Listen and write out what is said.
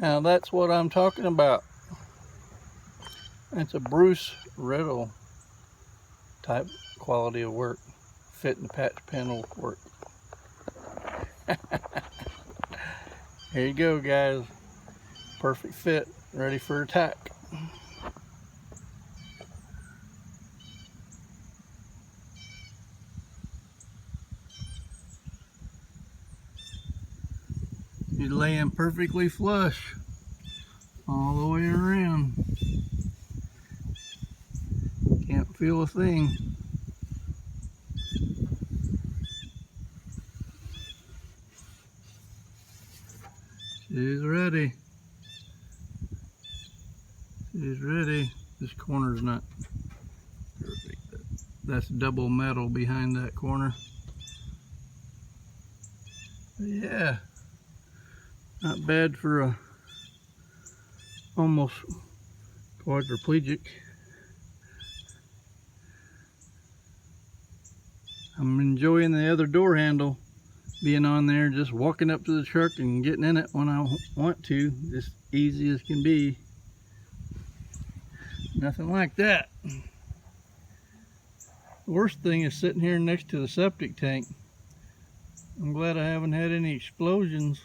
Now that's what I'm talking about. It's a Bruce Riddle type quality of work. Fit in the patch panel work. Here you go, guys. Perfect fit, ready for attack. You're laying perfectly flush all the way around. Can't feel a thing. She's ready. She's ready. This corner's not perfect. That's double metal behind that corner. But yeah, not bad for a almost quadriplegic. I'm enjoying the other door handle being on there, just walking up to the truck and getting in it when I want to, just easy as can be. Nothing like that. The worst thing is sitting here next to the septic tank. I'm glad I haven't had any explosions.